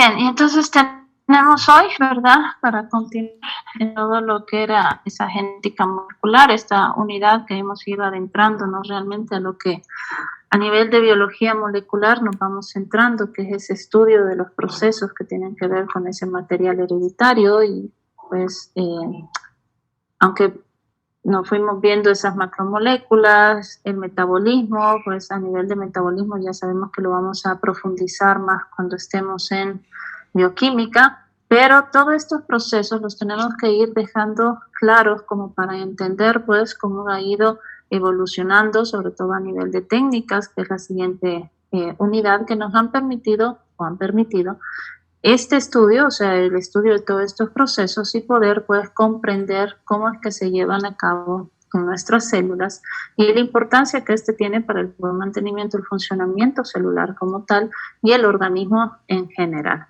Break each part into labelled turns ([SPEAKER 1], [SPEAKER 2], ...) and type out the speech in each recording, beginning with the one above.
[SPEAKER 1] Bien, y entonces tenemos hoy, ¿verdad?, para continuar en todo lo que era esa genética molecular, esta unidad que hemos ido adentrándonos realmente a lo que a nivel de biología molecular nos vamos centrando, que es ese estudio de los procesos que tienen que ver con ese material hereditario y pues aunque nos fuimos viendo esas macromoléculas, el metabolismo, pues a nivel de metabolismo ya sabemos que lo vamos a profundizar más cuando estemos en bioquímica, pero todos estos procesos los tenemos que ir dejando claros como para entender pues cómo ha ido evolucionando, sobre todo a nivel de técnicas, que es la siguiente unidad que nos han permitido este estudio, o sea, el estudio de todos estos procesos y poder pues comprender cómo es que se llevan a cabo en nuestras células y la importancia que este tiene para el buen mantenimiento, el funcionamiento celular como tal y el organismo en general.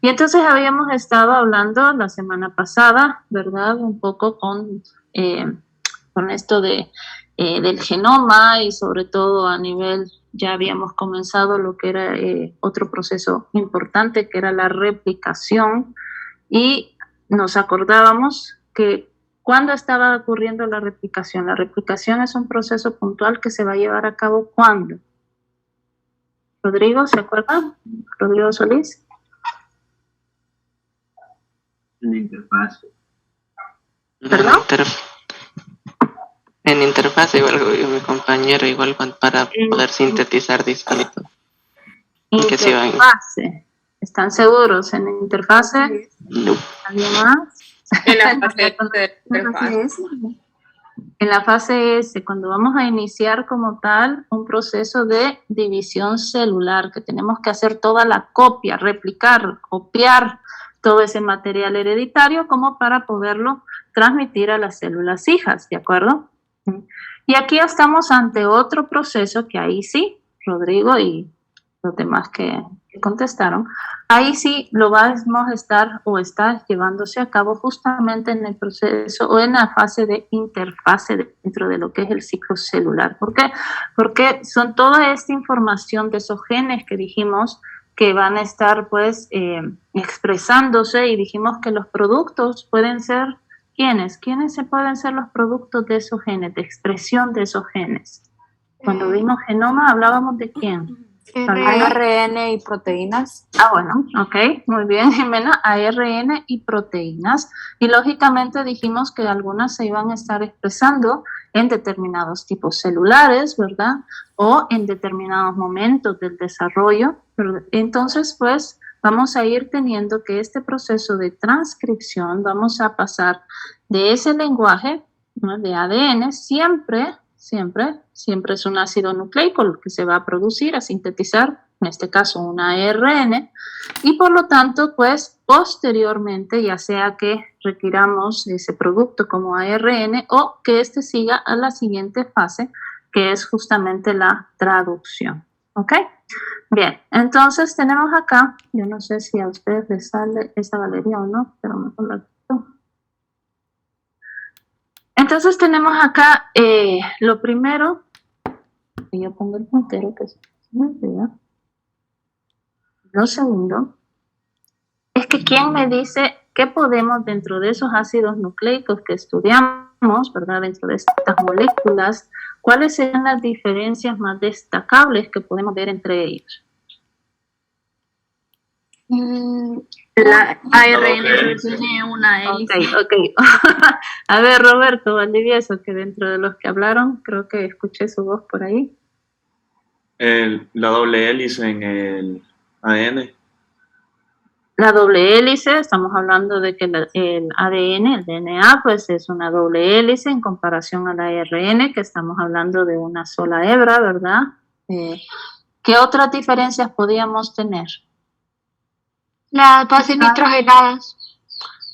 [SPEAKER 1] Y entonces habíamos estado hablando la semana pasada, ¿verdad? Un poco con esto del genoma y sobre todo a nivel, ya habíamos comenzado lo que era otro proceso importante, que era la replicación, y nos acordábamos que cuando estaba ocurriendo la replicación es un proceso puntual que se va a llevar a cabo ¿cuándo? Rodrigo, ¿se acuerda? Rodrigo Solís.
[SPEAKER 2] En la interfase.
[SPEAKER 1] ¿Perdón?
[SPEAKER 3] En interfase, igual mi compañero, igual para poder sintetizar distinto.
[SPEAKER 1] Interfase. ¿Están seguros en interfase?
[SPEAKER 3] No.
[SPEAKER 1] ¿Alguien más?
[SPEAKER 4] En la fase de interfase.
[SPEAKER 1] En la fase S, cuando vamos a iniciar como tal un proceso de división celular, que tenemos que hacer toda la copia, replicar, copiar todo ese material hereditario como para poderlo transmitir a las células hijas, ¿de acuerdo? Y aquí estamos ante otro proceso que ahí sí, Rodrigo y los demás que contestaron, ahí sí lo vamos a estar o está llevándose a cabo justamente en el proceso o en la fase de interfase dentro de lo que es el ciclo celular. ¿Por qué? Porque son toda esta información de esos genes que dijimos que van a estar pues expresándose y dijimos que los productos pueden ser ¿quiénes? ¿Quiénes se pueden ser los productos de esos genes, de expresión de esos genes? Cuando vimos genoma hablábamos de quién.
[SPEAKER 5] ARN y proteínas.
[SPEAKER 1] Ah, bueno, ok, muy bien, Jimena, ARN y proteínas. Y lógicamente dijimos que algunas se iban a estar expresando en determinados tipos celulares, ¿verdad? O en determinados momentos del desarrollo. Entonces, pues, vamos a ir teniendo que este proceso de transcripción, vamos a pasar de ese lenguaje, ¿no?, de ADN, siempre es un ácido nucleico el que se va a producir, a sintetizar, en este caso un ARN, y por lo tanto, pues, posteriormente, ya sea que retiramos ese producto como ARN o que este siga a la siguiente fase, que es justamente la traducción, ¿ok? Bien, entonces tenemos acá, yo no sé si a ustedes les sale esa galería o no, pero mejor la quito. Entonces tenemos acá lo primero, y yo pongo el puntero que se me olvida. Lo segundo es que quién me dice qué podemos dentro de esos ácidos nucleicos que estudiamos, ¿verdad? Dentro de estas moléculas, ¿cuáles serían las diferencias más destacables que podemos ver entre ellos?
[SPEAKER 4] La ARN tiene una hélice.
[SPEAKER 1] Ok. A ver, Roberto Valdivieso, que dentro de los que hablaron, creo que escuché su voz por ahí.
[SPEAKER 2] La doble hélice en el ADN.
[SPEAKER 1] La doble hélice, estamos hablando de que el ADN, el DNA, pues es una doble hélice en comparación al ARN, que estamos hablando de una sola hebra, ¿verdad? ¿Qué otras diferencias podíamos tener?
[SPEAKER 6] Las bases nitrogenadas.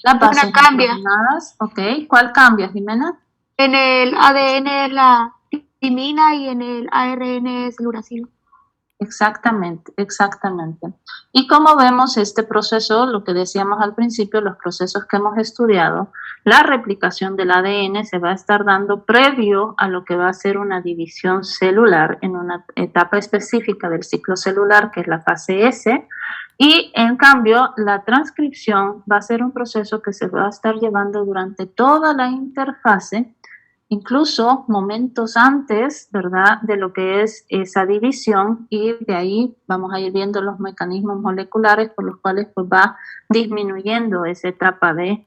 [SPEAKER 1] Las bases
[SPEAKER 6] Una cambia.
[SPEAKER 1] nitrogenadas, ok. ¿Cuál cambia, Jimena?
[SPEAKER 6] En el ADN es la timina y en el ARN es el uracilo.
[SPEAKER 1] Exactamente. Y como vemos este proceso, lo que decíamos al principio, los procesos que hemos estudiado, la replicación del ADN se va a estar dando previo a lo que va a ser una división celular en una etapa específica del ciclo celular, que es la fase S, Y en cambio, la transcripción va a ser un proceso que se va a estar llevando durante toda la interfase, incluso momentos antes, ¿verdad?, de lo que es esa división, y de ahí vamos a ir viendo los mecanismos moleculares por los cuales pues, va disminuyendo esa etapa de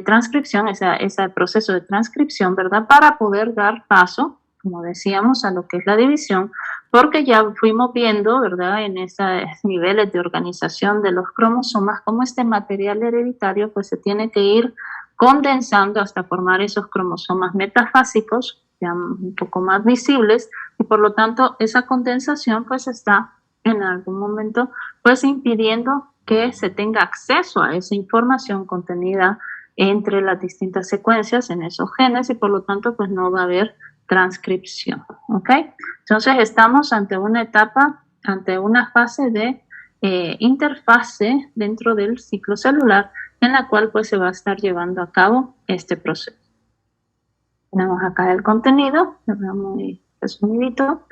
[SPEAKER 1] transcripción, ese proceso de transcripción, ¿verdad?, para poder dar paso, como decíamos, a lo que es la división, porque ya fuimos viendo, ¿verdad?, en esos niveles de organización de los cromosomas, cómo este material hereditario pues se tiene que ir condensando hasta formar esos cromosomas metafásicos, ya un poco más visibles, y por lo tanto esa condensación pues está en algún momento pues impidiendo que se tenga acceso a esa información contenida entre las distintas secuencias en esos genes, y por lo tanto pues no va a haber transcripción, ¿ok? Entonces estamos ante una etapa, ante una fase de interfase dentro del ciclo celular, en la cual pues se va a estar llevando a cabo este proceso. Tenemos acá el contenido, ¿verdad?, muy resumidito.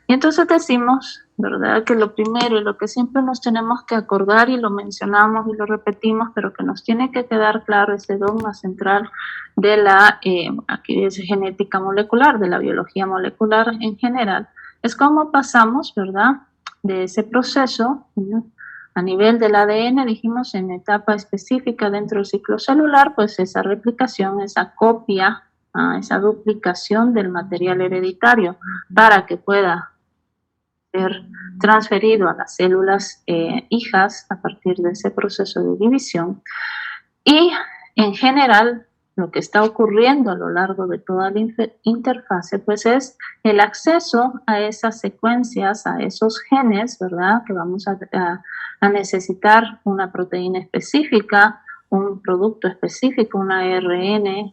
[SPEAKER 1] Y entonces decimos, ¿verdad?, que lo primero y lo que siempre nos tenemos que acordar, y lo mencionamos y lo repetimos, pero que nos tiene que quedar claro ese dogma central de la aquí dice genética molecular, de la biología molecular en general, es cómo pasamos, ¿verdad?, de ese proceso, ¿no?, a nivel del ADN, dijimos, en etapa específica dentro del ciclo celular, pues esa replicación, esa copia, esa duplicación del material hereditario para que pueda ser transferido a las células hijas a partir de ese proceso de división. Y en general, lo que está ocurriendo a lo largo de toda la interfase, pues es el acceso a esas secuencias, a esos genes, ¿verdad?, que vamos a necesitar una proteína específica, un producto específico, un ARN,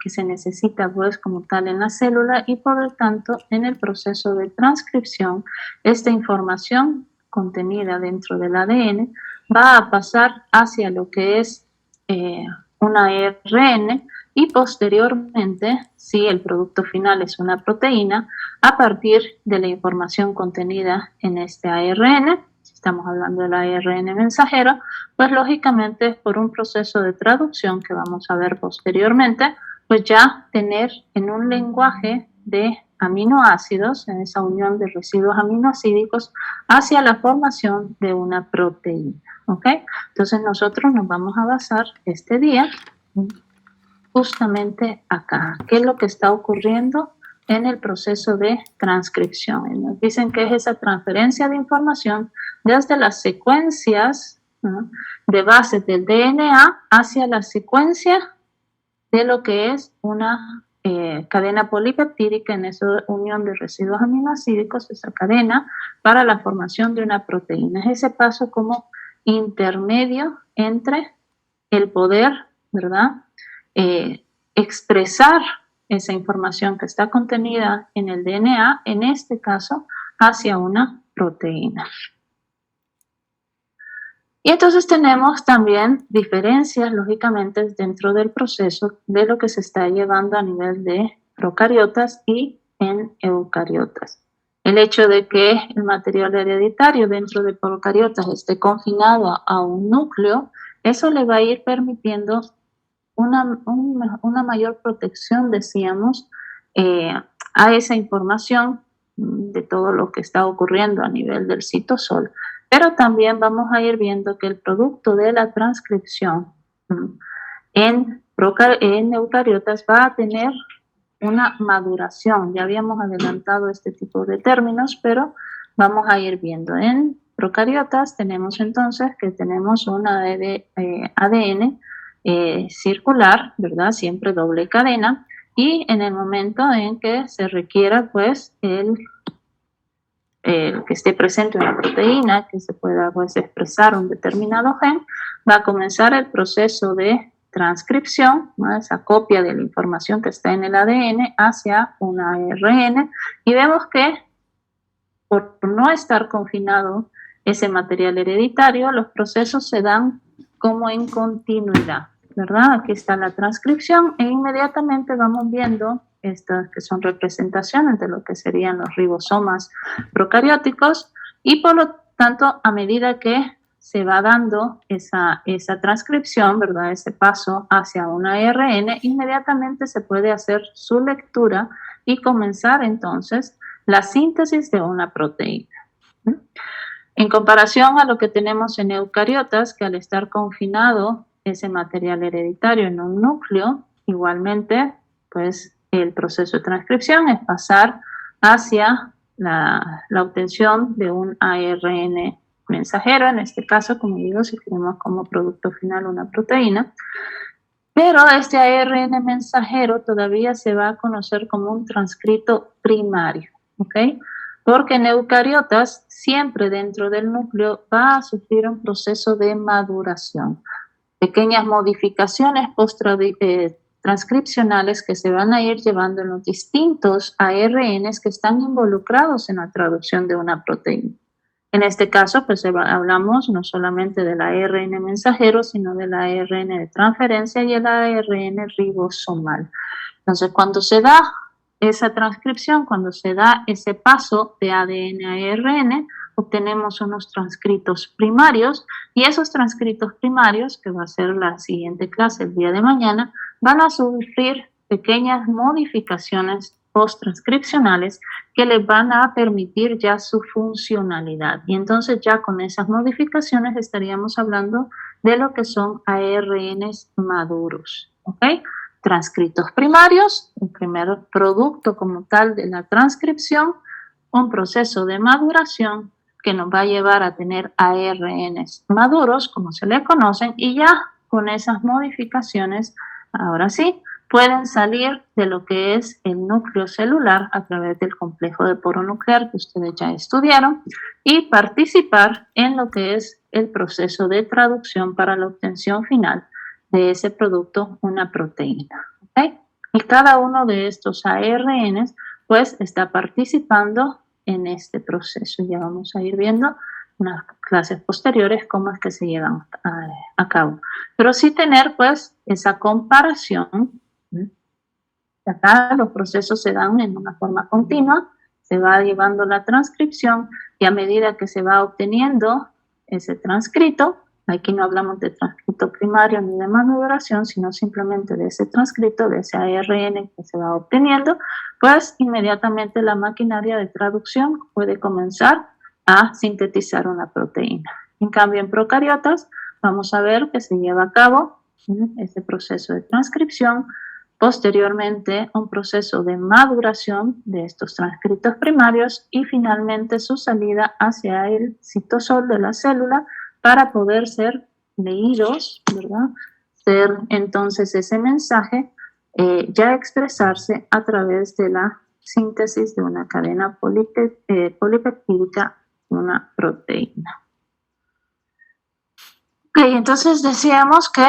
[SPEAKER 1] que se necesita pues como tal en la célula, y por lo tanto en el proceso de transcripción esta información contenida dentro del ADN va a pasar hacia lo que es un ARN, y posteriormente, si el producto final es una proteína, a partir de la información contenida en este ARN, si estamos hablando del ARN mensajero, pues lógicamente por un proceso de traducción que vamos a ver posteriormente, pues ya tener en un lenguaje de aminoácidos, en esa unión de residuos aminoácidicos, hacia la formación de una proteína, ¿ok? Entonces nosotros nos vamos a basar este día justamente acá. ¿Qué es lo que está ocurriendo en el proceso de transcripción? Y nos dicen que es esa transferencia de información desde las secuencias, ¿no?, de bases del DNA hacia la secuencia de lo que es una cadena polipeptídica, en esa unión de residuos aminoácidicos, esa cadena para la formación de una proteína. Es ese paso como intermedio entre el poder, ¿verdad?, expresar esa información que está contenida en el DNA, en este caso, hacia una proteína. Y entonces tenemos también diferencias, lógicamente, dentro del proceso de lo que se está llevando a nivel de procariotas y en eucariotas. El hecho de que el material hereditario dentro de procariotas esté confinado a un núcleo, eso le va a ir permitiendo una mayor protección, decíamos, a esa información de todo lo que está ocurriendo a nivel del citosol. Pero también vamos a ir viendo que el producto de la transcripción en eucariotas va a tener una maduración. Ya habíamos adelantado este tipo de términos, pero vamos a ir viendo. En procariotas tenemos entonces que tenemos un ADN circular, ¿verdad? Siempre doble cadena, y en el momento en que se requiera pues que esté presente una proteína, que se pueda pues expresar un determinado gen, va a comenzar el proceso de transcripción, ¿no?, esa copia de la información que está en el ADN hacia un ARN, y vemos que por no estar confinado ese material hereditario, los procesos se dan como en continuidad, ¿verdad? Aquí está la transcripción e inmediatamente vamos viendo estas que son representaciones de lo que serían los ribosomas procarióticos, y por lo tanto, a medida que se va dando esa transcripción, ¿verdad? Ese paso hacia una ARN, inmediatamente se puede hacer su lectura y comenzar entonces la síntesis de una proteína. En comparación a lo que tenemos en eucariotas, que al estar confinado ese material hereditario en un núcleo, igualmente, pues el proceso de transcripción es pasar hacia la obtención de un ARN mensajero, en este caso, como digo, si tenemos como producto final una proteína, pero este ARN mensajero todavía se va a conocer como un transcrito primario, ¿ok? Porque en eucariotas siempre dentro del núcleo va a sufrir un proceso de maduración, pequeñas modificaciones transcripcionales que se van a ir llevando en los distintos ARNs que están involucrados en la traducción de una proteína. En este caso, pues hablamos no solamente del ARN mensajero, sino del ARN de transferencia y el ARN ribosomal. Entonces, cuando se da esa transcripción, cuando se da ese paso de ADN a ARN, obtenemos unos transcritos primarios, y esos transcritos primarios, que va a ser la siguiente clase el día de mañana, van a sufrir pequeñas modificaciones post-transcripcionales que les van a permitir ya su funcionalidad. Y entonces ya con esas modificaciones estaríamos hablando de lo que son ARNs maduros, ¿ok? Transcritos primarios, el primer producto como tal de la transcripción, un proceso de maduración que nos va a llevar a tener ARNs maduros, como se le conocen, y ya con esas modificaciones, ahora sí, pueden salir de lo que es el núcleo celular a través del complejo de poro nuclear que ustedes ya estudiaron y participar en lo que es el proceso de traducción para la obtención final de ese producto, una proteína. ¿Okay? Y cada uno de estos ARNs pues está participando en este proceso. Ya vamos a ir viendo en unas clases posteriores cómo es que se llevan a cabo. Pero sí tener pues esa comparación. Acá los procesos se dan en una forma continua, se va llevando la transcripción y a medida que se va obteniendo ese transcrito, aquí no hablamos de transcrito primario ni de maduración, sino simplemente de ese transcrito, de ese ARN que se va obteniendo, pues inmediatamente la maquinaria de traducción puede comenzar a sintetizar una proteína. En cambio, en procariotas vamos a ver que se lleva a cabo ese proceso de transcripción, posteriormente un proceso de maduración de estos transcritos primarios y finalmente su salida hacia el citosol de la célula para poder ser leídos, ¿verdad? Ser entonces ese mensaje ya expresarse a través de la síntesis de una cadena polipeptídica, una proteína. Ok, entonces decíamos que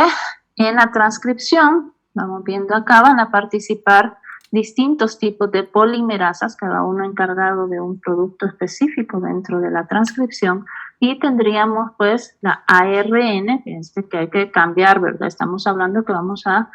[SPEAKER 1] en la transcripción, vamos viendo acá, van a participar distintos tipos de polimerasas, cada uno encargado de un producto específico dentro de la transcripción, y tendríamos pues la ARN, fíjense que hay que cambiar, ¿verdad? Estamos hablando que vamos a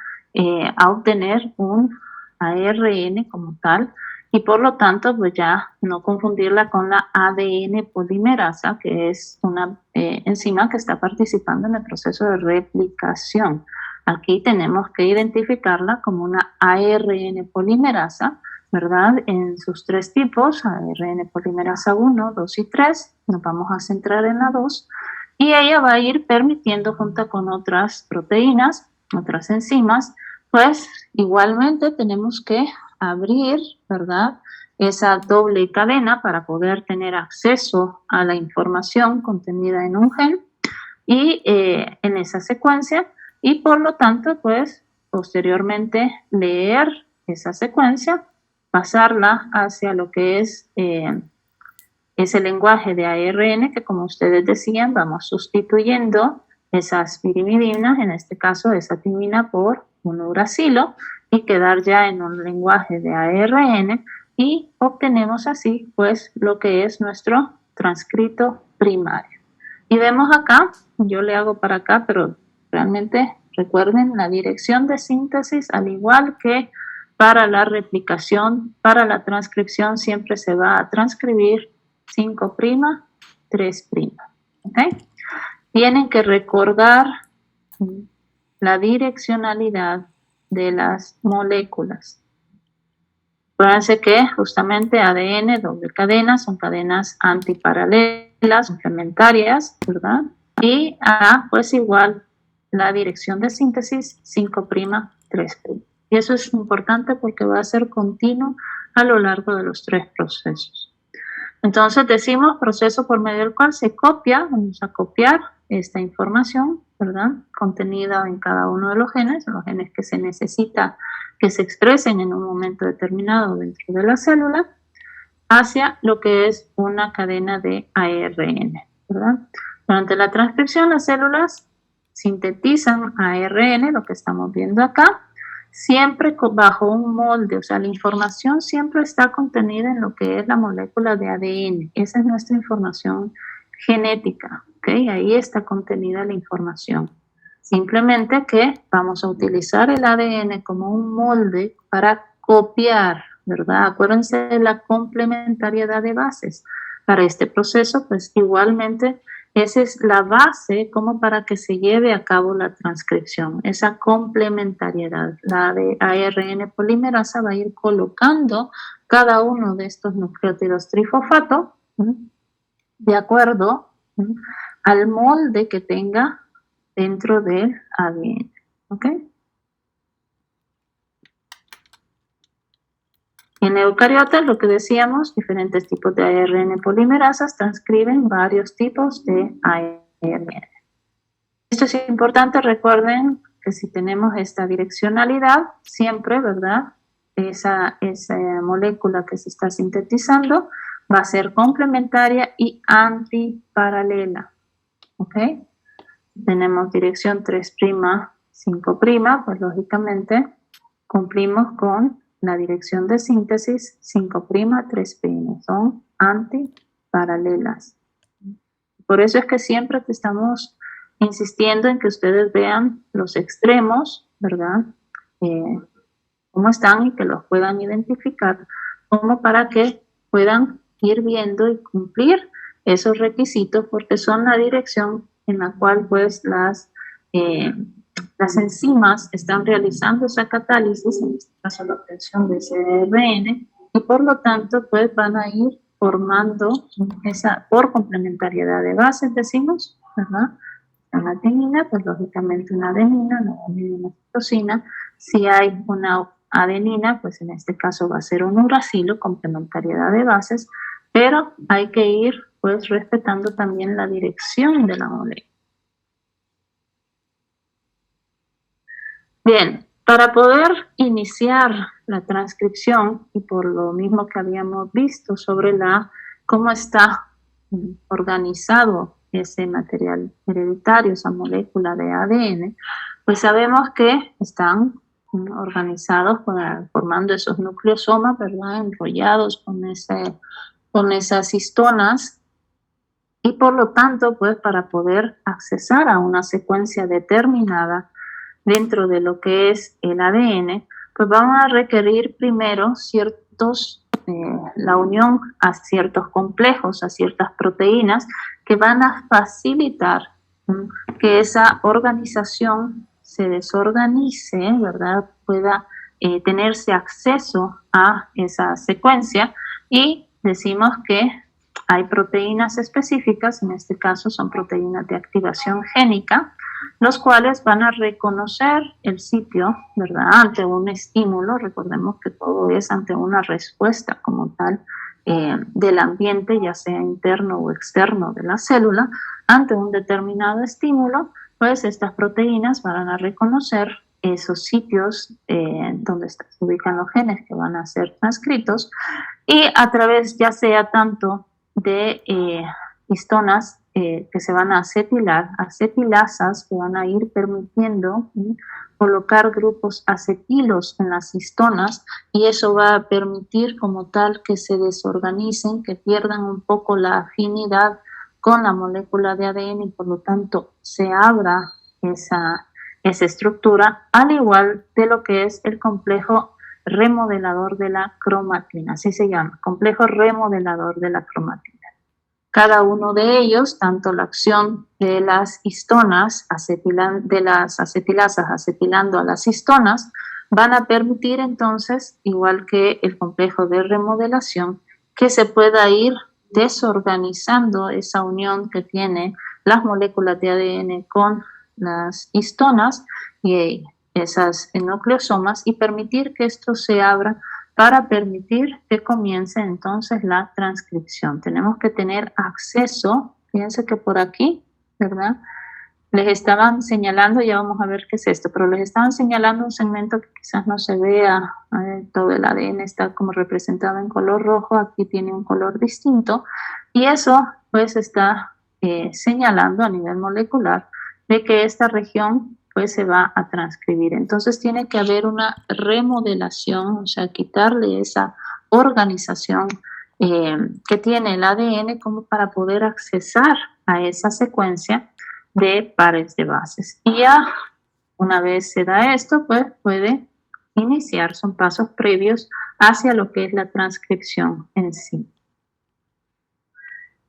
[SPEAKER 1] obtener un ARN como tal, y por lo tanto pues ya no confundirla con la ADN polimerasa, que es una enzima que está participando en el proceso de replicación. Aquí tenemos que identificarla como una ARN polimerasa, ¿verdad? En sus tres tipos, ARN polimerasa 1, 2 y 3, nos vamos a centrar en la 2, y ella va a ir permitiendo junto con otras proteínas, otras enzimas, pues igualmente tenemos que abrir, ¿verdad? Esa doble cadena para poder tener acceso a la información contenida en un gen y en esa secuencia, y por lo tanto, pues, posteriormente leer esa secuencia, pasarla hacia lo que es ese lenguaje de ARN que, como ustedes decían, vamos sustituyendo esas pirimidinas, en este caso esa timina por un uracilo, y quedar ya en un lenguaje de ARN, y obtenemos así, pues, lo que es nuestro transcrito primario. Y vemos acá, yo le hago para acá, pero realmente recuerden la dirección de síntesis, al igual que para la replicación, para la transcripción siempre se va a transcribir 5', 3'. ¿Okay? tienen que recordar la direccionalidad de las moléculas. Acuérdense que justamente ADN, doble cadena, son cadenas antiparalelas, complementarias, ¿verdad? Y A, pues igual, la dirección de síntesis 5', 3'. Y eso es importante porque va a ser continuo a lo largo de los 3 procesos. Entonces decimos proceso por medio del cual se copia, vamos a copiar esta información, ¿verdad? Contenida en cada uno de los genes que se necesita que se expresen en un momento determinado dentro de la célula, hacia lo que es una cadena de ARN, ¿verdad? Durante la transcripción, las células sintetizan ARN, lo que estamos viendo acá, siempre bajo un molde, o sea, la información siempre está contenida en lo que es la molécula de ADN. Esa es nuestra información genética, ¿ok? Ahí está contenida la información. Simplemente que vamos a utilizar el ADN como un molde para copiar, ¿verdad? Acuérdense de la complementariedad de bases. Para este proceso, pues igualmente, esa es la base como para que se lleve a cabo la transcripción, esa complementariedad. La de ARN polimerasa va a ir colocando cada uno de estos nucleótidos trifosfato de acuerdo al molde que tenga dentro del ADN, ¿ok? En eucariotas, lo que decíamos, diferentes tipos de ARN polimerasas transcriben varios tipos de ARN. Esto es importante, recuerden que si tenemos esta direccionalidad, siempre, ¿verdad? Esa molécula que se está sintetizando va a ser complementaria y antiparalela, ¿ok? Tenemos dirección 3', 5', pues lógicamente cumplimos con la dirección de síntesis 5', 3', son antiparalelas. Por eso es que siempre te estamos insistiendo en que ustedes vean los extremos, ¿verdad? Cómo están y que los puedan identificar, como para que puedan ir viendo y cumplir esos requisitos, porque son la dirección en la cual pues las enzimas están realizando esa catálisis, en este caso la obtención de ese ARN, y por lo tanto pues van a ir formando esa, por complementariedad de bases decimos, ¿verdad? Una adenina, pues lógicamente una adenina, una citosina. Si hay una adenina, pues en este caso va a ser un uracilo, complementariedad de bases, pero hay que ir pues respetando también la dirección de la molécula. Bien, para poder iniciar la transcripción, y por lo mismo que habíamos visto sobre cómo está organizado ese material hereditario, esa molécula de ADN, pues sabemos que están organizados formando esos nucleosomas, ¿verdad? Enrollados con esas histonas, y por lo tanto, pues para poder accesar a una secuencia determinada dentro de lo que es el ADN, pues vamos a requerir primero la unión a ciertos complejos, a ciertas proteínas que van a facilitar que esa organización se desorganice, ¿verdad? Pueda tenerse acceso a esa secuencia, y decimos que hay proteínas específicas, en este caso son proteínas de activación génica, los cuales van a reconocer el sitio, ¿verdad? Ante un estímulo. Recordemos que todo es ante una respuesta como tal del ambiente, ya sea interno o externo de la célula. Ante un determinado estímulo, pues estas proteínas van a reconocer esos sitios donde se ubican los genes que van a ser transcritos, y a través ya sea tanto de histonas que se van a acetilar, acetilasas que van a ir permitiendo colocar grupos acetilos en las histonas, y eso va a permitir como tal que se desorganicen, que pierdan un poco la afinidad con la molécula de ADN, y por lo tanto se abra esa estructura, al igual de lo que es el complejo remodelador de la cromatina, así se llama, complejo remodelador de la cromatina. Cada uno de ellos, tanto la acción de las histonas, de las acetilasas acetilando a las histonas, van a permitir entonces, igual que el complejo de remodelación, que se pueda ir desorganizando esa unión que tiene las moléculas de ADN con las histonas y esas nucleosomas y permitir que esto se abra para permitir que comience entonces la transcripción. Tenemos que tener acceso, fíjense que por aquí, ¿verdad? Les estaban señalando, ya vamos a ver qué es esto, pero les estaban señalando un segmento que quizás no se vea, todo el ADN está como representado en color rojo, aquí tiene un color distinto, y eso pues está señalando a nivel molecular de que esta región pues se va a transcribir. Entonces tiene que haber una remodelación, o sea, quitarle esa organización que tiene el ADN como para poder accesar a esa secuencia de pares de bases. Y ya una vez se da esto, pues puede iniciar, son pasos previos hacia lo que es la transcripción en sí.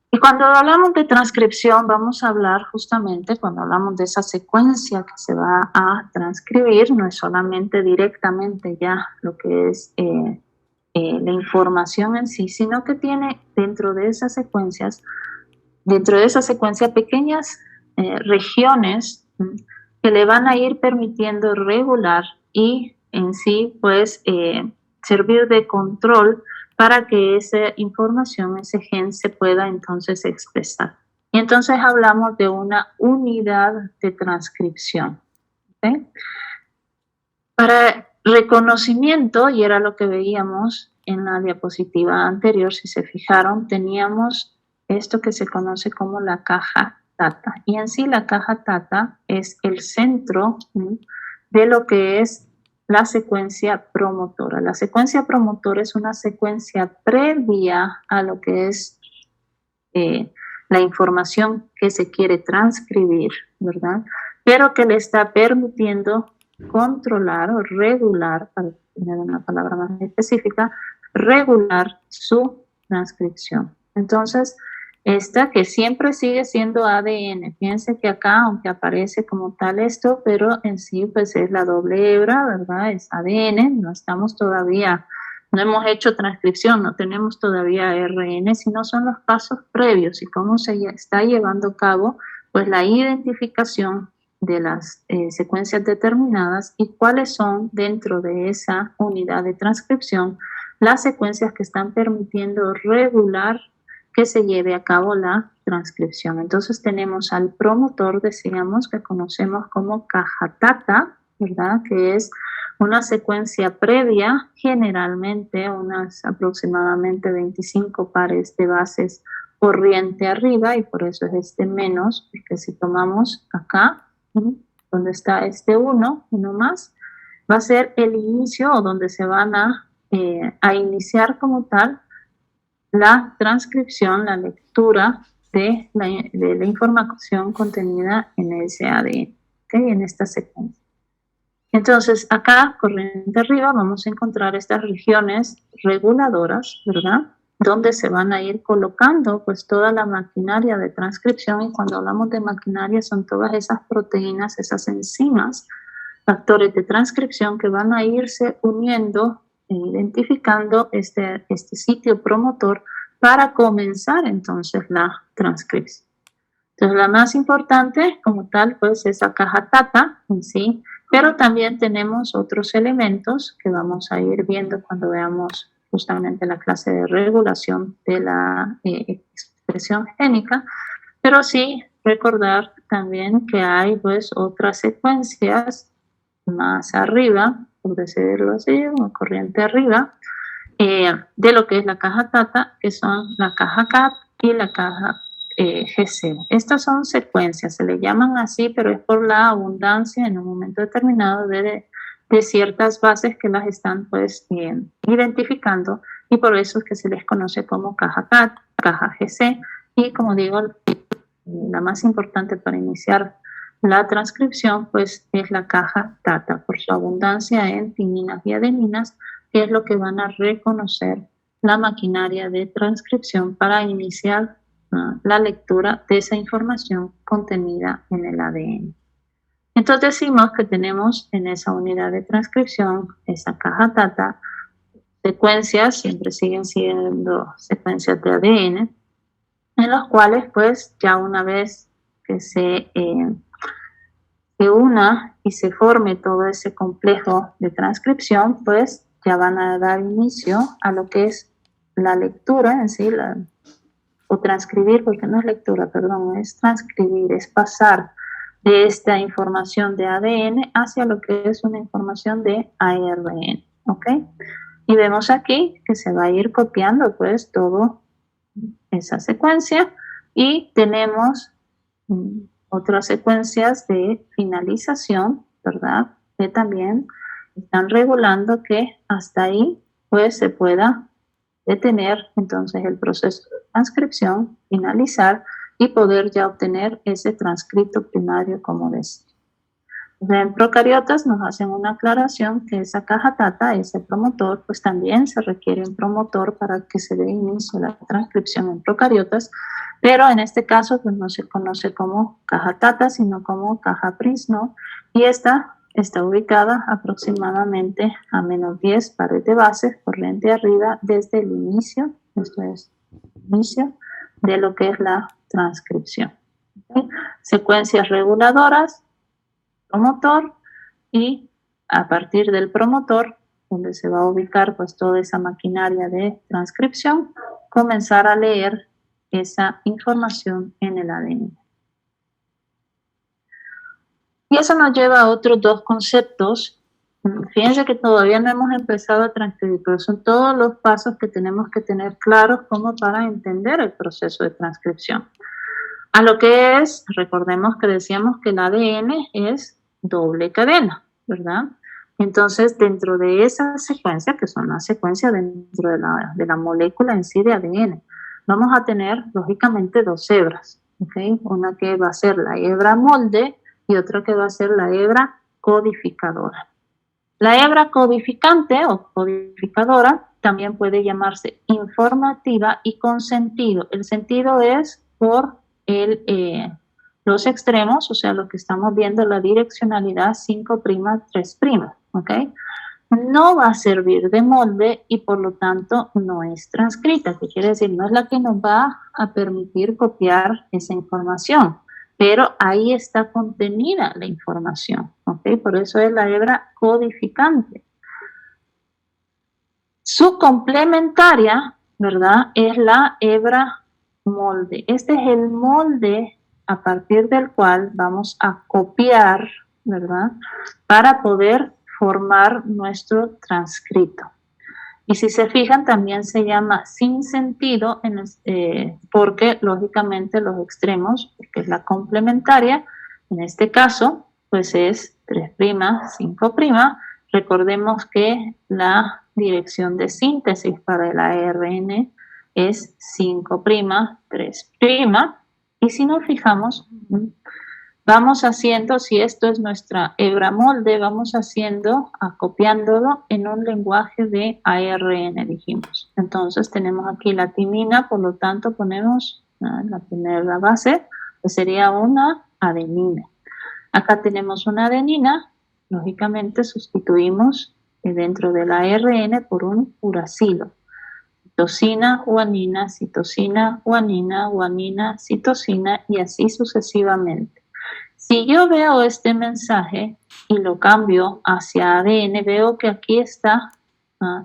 [SPEAKER 1] Y cuando hablamos de transcripción, vamos a hablar justamente, cuando hablamos de esa secuencia que se va a transcribir, no es solamente directamente ya lo que es la información en sí, sino que tiene dentro de esas secuencias pequeñas regiones que le van a ir permitiendo regular y en sí pues servir de control para que esa información, ese gen se pueda entonces expresar. Y entonces hablamos de una unidad de transcripción. ¿Okay? Para reconocimiento, y era lo que veíamos en la diapositiva anterior, si se fijaron, teníamos esto que se conoce como la caja Tata. Y en sí la caja Tata es el centro de lo que es la secuencia promotora. La secuencia promotora es una secuencia previa a lo que es la información que se quiere transcribir, ¿verdad? Pero que le está permitiendo controlar o regular, para tener una palabra más específica, regular su transcripción. Entonces, esta que siempre sigue siendo ADN. Fíjense que acá, aunque aparece como tal esto, pero en sí pues es la doble hebra, ¿verdad? Es ADN, no estamos todavía, no hemos hecho transcripción, no tenemos todavía ARN, sino son los pasos previos y cómo se está llevando a cabo pues la identificación de las secuencias determinadas y cuáles son dentro de esa unidad de transcripción las secuencias que están permitiendo regular que se lleve a cabo la transcripción. Entonces tenemos al promotor, decíamos, que conocemos como caja Tata, ¿verdad? Que es una secuencia previa, generalmente unas aproximadamente 25 pares de bases corriente arriba, y por eso es este menos, porque si tomamos acá, donde está este uno más, va a ser el inicio o donde se van a iniciar como tal la transcripción, la lectura de la información contenida en ese ADN, ¿okay? En esta secuencia. Entonces, acá, corriente arriba, vamos a encontrar estas regiones reguladoras, ¿verdad? Donde se van a ir colocando pues toda la maquinaria de transcripción, y cuando hablamos de maquinaria son todas esas proteínas, esas enzimas, factores de transcripción que van a irse uniendo identificando este sitio promotor para comenzar entonces la transcripción. Entonces la más importante como tal pues es la caja Tata en sí, pero también tenemos otros elementos que vamos a ir viendo cuando veamos justamente la clase de regulación de la expresión génica, pero sí recordar también que hay pues otras secuencias más arriba, por decirlo así, una corriente arriba, de lo que es la caja Tata, que son la caja CAT y la caja GC. Estas son secuencias, se le llaman así, pero es por la abundancia en un momento determinado de ciertas bases que las están pues identificando, y por eso es que se les conoce como caja CAT, caja GC, y como digo, la más importante para iniciar la transcripción pues es la caja Tata, por su abundancia en timinas y adeninas, que es lo que van a reconocer la maquinaria de transcripción para iniciar la lectura de esa información contenida en el ADN. Entonces decimos que tenemos en esa unidad de transcripción, esa caja data, secuencias, siempre siguen siendo secuencias de ADN, en los cuales pues ya una vez que se una y se forme todo ese complejo de transcripción, pues ya van a dar inicio a lo que es la lectura en sí, o transcribir, porque no es lectura, perdón, es transcribir, es pasar de esta información de ADN hacia lo que es una información de ARN, ¿ok? Y vemos aquí que se va a ir copiando pues todo esa secuencia y tenemos otras secuencias de finalización, ¿verdad? Que también están regulando que hasta ahí pues se pueda detener entonces el proceso de transcripción, finalizar y poder ya obtener ese transcrito primario como decía. En procariotas nos hacen una aclaración que esa caja data, ese promotor, pues también se requiere un promotor para que se dé inicio a la transcripción en procariotas, pero en este caso pues no se conoce como caja data, sino como caja Prisno, y esta está ubicada aproximadamente a menos 10 pares de bases, corriente arriba, desde el inicio, esto es inicio de lo que es la transcripción. ¿Okay? Secuencias reguladoras, promotor, y a partir del promotor, donde se va a ubicar pues toda esa maquinaria de transcripción, comenzar a leer esa información en el ADN. Y eso nos lleva a otros dos conceptos. Fíjense que todavía no hemos empezado a transcribir, pero son todos los pasos que tenemos que tener claros como para entender el proceso de transcripción. A lo que es, recordemos que decíamos que el ADN es doble cadena, ¿verdad? Entonces, dentro de esa secuencia, que son las secuencias dentro de la molécula en sí de ADN, vamos a tener, lógicamente, dos hebras, ¿ok? Una que va a ser la hebra molde y otra que va a ser la hebra codificadora. La hebra codificante o codificadora también puede llamarse informativa y con sentido. El sentido es por los extremos, o sea, lo que estamos viendo, la direccionalidad 5', 3', ¿ok? No va a servir de molde y por lo tanto no es transcrita, que quiere decir, no es la que nos va a permitir copiar esa información, pero ahí está contenida la información, ¿ok? Por eso es la hebra codificante. Su complementaria, ¿verdad? Es la hebra molde. Este es el molde a partir del cual vamos a copiar, ¿verdad? Para poder formar nuestro transcrito. Y si se fijan, también se llama sin sentido porque lógicamente los extremos, porque es la complementaria, en este caso, pues es 3', 5'. Recordemos que la dirección de síntesis para el ARN es 5', 3'. Y si nos fijamos, vamos haciendo, si esto es nuestra hebra molde, vamos acopiándolo en un lenguaje de ARN, dijimos. Entonces tenemos aquí la timina, por lo tanto ponemos la primera base, que sería una adenina. Acá tenemos una adenina, lógicamente sustituimos dentro del ARN por un uracilo. Citosina, guanina, citosina, guanina, guanina, citosina y así sucesivamente. Si yo veo este mensaje y lo cambio hacia ADN, veo que aquí está,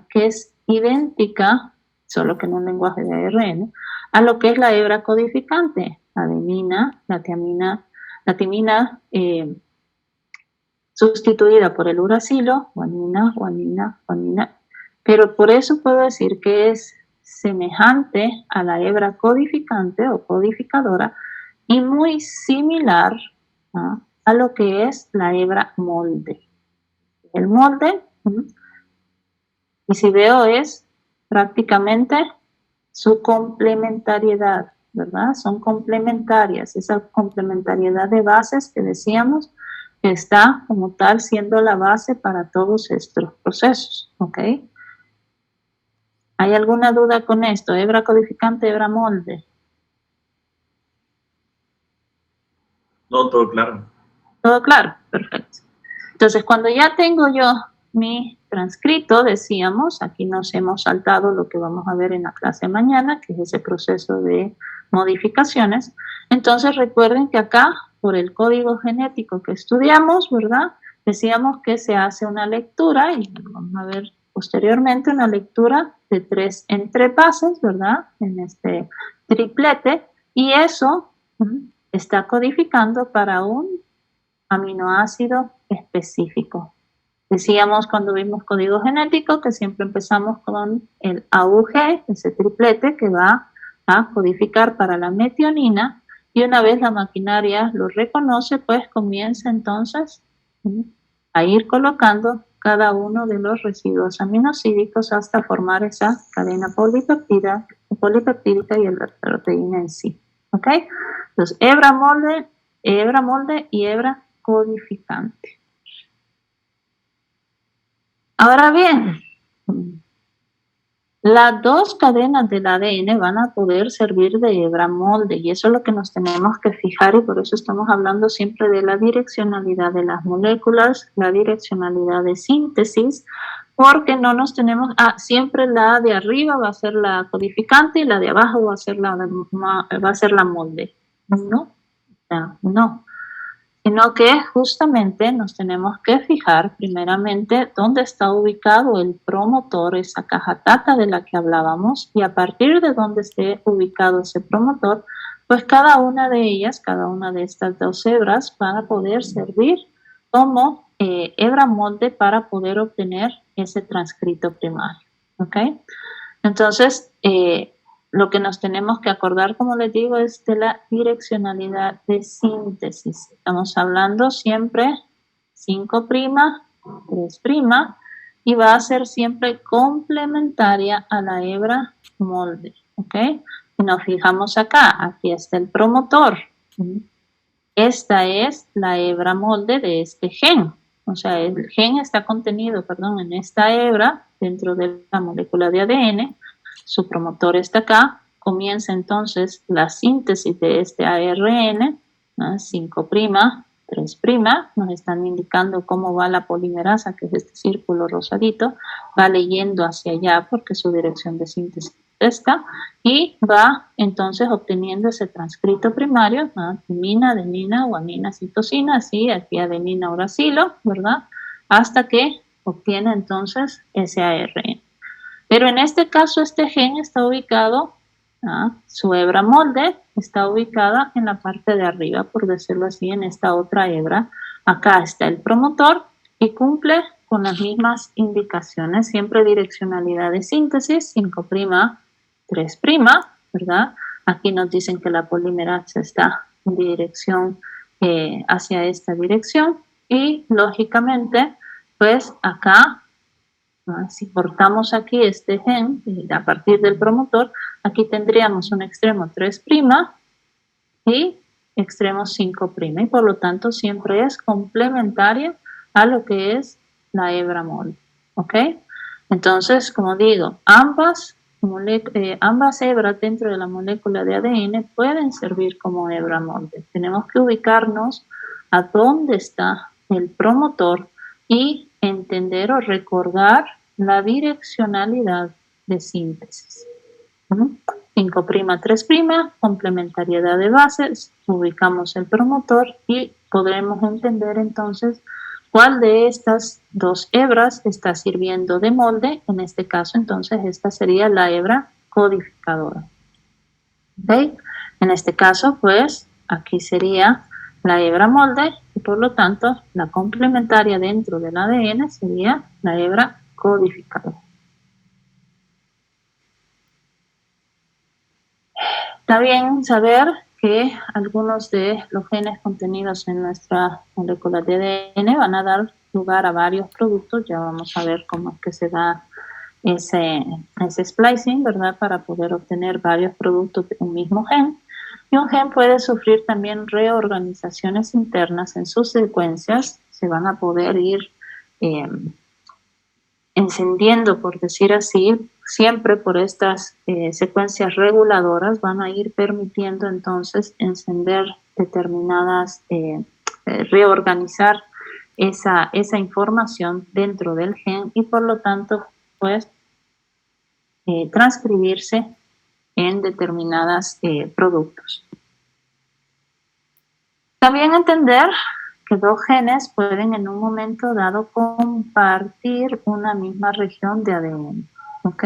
[SPEAKER 1] que es idéntica, solo que en un lenguaje de ARN, a lo que es la hebra codificante, adenina, la timina sustituida por el uracilo, guanina, guanina, guanina, pero por eso puedo decir que es semejante a la hebra codificante o codificadora y muy similar a lo que es la hebra molde. El molde, y si veo es prácticamente su complementariedad, ¿verdad? Son complementarias, esa complementariedad de bases que decíamos que está como tal siendo la base para todos estos procesos, ¿ok? ¿Hay alguna duda con esto? Hebra codificante, hebra molde.
[SPEAKER 2] No, todo claro.
[SPEAKER 1] ¿Todo claro? Perfecto. Entonces, cuando ya tengo yo mi transcrito, decíamos, aquí nos hemos saltado lo que vamos a ver en la clase mañana, que es ese proceso de modificaciones. Entonces, recuerden que acá, por el código genético que estudiamos, ¿verdad? Decíamos que se hace una lectura, y vamos a ver posteriormente una lectura de 3 entrepases, ¿verdad? En este triplete, y eso está codificando para un aminoácido específico. Decíamos cuando vimos código genético que siempre empezamos con el AUG, ese triplete que va a codificar para la metionina, y una vez la maquinaria lo reconoce, pues comienza entonces a ir colocando cada uno de los residuos aminosídicos hasta formar esa cadena polipeptídica y la proteína en sí. ¿Ok? Entonces, hebra molde y hebra codificante. Ahora bien, las dos cadenas del ADN van a poder servir de hebra molde, y eso es lo que nos tenemos que fijar, y por eso estamos hablando siempre de la direccionalidad de las moléculas, la direccionalidad de síntesis, porque no nos tenemos, siempre la de arriba va a ser la codificante y la de abajo va a ser la molde. No, sino que justamente nos tenemos que fijar primeramente dónde está ubicado el promotor, esa caja tata de la que hablábamos, y a partir de donde esté ubicado ese promotor, pues cada una de ellas, cada una de estas dos hebras van a poder servir como hebra molde para poder obtener ese transcrito primario. ¿Ok? Entonces, lo que nos tenemos que acordar, como les digo, es de la direccionalidad de síntesis. Estamos hablando siempre 5', 3', y va a ser siempre complementaria a la hebra molde. ¿Ok? Y nos fijamos acá, aquí está el promotor. Esta es la hebra molde de este gen. O sea, el gen está contenido, en esta hebra dentro de la molécula de ADN. Su promotor está acá. Comienza entonces la síntesis de este ARN, 5', 3', nos están indicando cómo va la polimerasa, que es este círculo rosadito, va leyendo hacia allá porque su dirección de síntesis es esta, y va entonces obteniendo ese transcrito primario, timina, adenina, guanina, citosina, así, aquí adenina, uracilo, ¿verdad? Hasta que obtiene entonces ese ARN. Pero en este caso, este gen está ubicado, su hebra molde está ubicada en la parte de arriba, por decirlo así, en esta otra hebra. Acá está el promotor y cumple con las mismas indicaciones, siempre direccionalidad de síntesis, 5', 3', ¿verdad? Aquí nos dicen que la polimerasa está en dirección hacia esta dirección, y lógicamente, pues acá, si cortamos aquí este gen a partir del promotor, aquí tendríamos un extremo 3' y extremo 5', y por lo tanto siempre es complementaria a lo que es la hebra molde. ¿Ok? Entonces, como digo, ambas hebras dentro de la molécula de ADN pueden servir como hebra molde. Tenemos que ubicarnos a dónde está el promotor y entender o recordar la direccionalidad de síntesis. 5', 3', complementariedad de bases, ubicamos el promotor y podremos entender entonces cuál de estas dos hebras está sirviendo de molde. En este caso, entonces, esta sería la hebra codificadora. ¿Okay? En este caso, pues, aquí sería la hebra molde, y por lo tanto, la complementaria dentro del ADN sería la hebra codificadora. Está bien saber que algunos de los genes contenidos en nuestra molécula de ADN van a dar lugar a varios productos. Ya vamos a ver cómo es que se da ese splicing, ¿verdad? Para poder obtener varios productos de un mismo gen. Y un gen puede sufrir también reorganizaciones internas en sus secuencias. Se van a poder ir encendiendo, por decir así, siempre por estas secuencias reguladoras van a ir permitiendo entonces encender determinadas, reorganizar esa información dentro del gen y por lo tanto pues transcribirse en determinados productos. También entender que dos genes pueden en un momento dado compartir una misma región de ADN, ¿ok?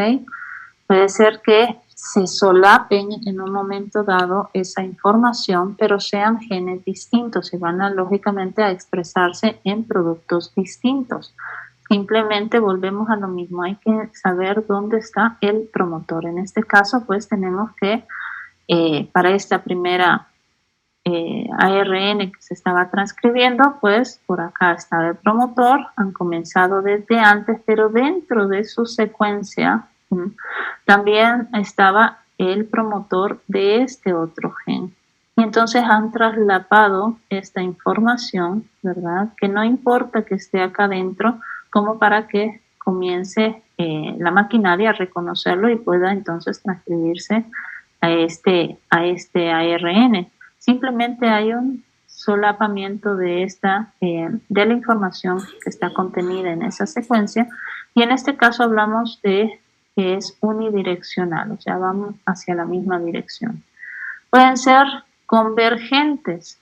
[SPEAKER 1] Puede ser que se solapen en un momento dado esa información, pero sean genes distintos y van lógicamente a expresarse en productos distintos. Simplemente volvemos a lo mismo, hay que saber dónde está el promotor. En este caso, pues tenemos que, para esta primera ARN que se estaba transcribiendo, pues por acá estaba el promotor, han comenzado desde antes, pero dentro de su secuencia también estaba el promotor de este otro gen. Y entonces han traslapado esta información, ¿verdad? Que no importa que esté acá dentro, como para que comience la maquinaria a reconocerlo y pueda entonces transcribirse a este ARN. Simplemente hay un solapamiento de la información que está contenida en esa secuencia y en este caso hablamos de que es unidireccional, o sea, vamos hacia la misma dirección. Pueden ser convergentes.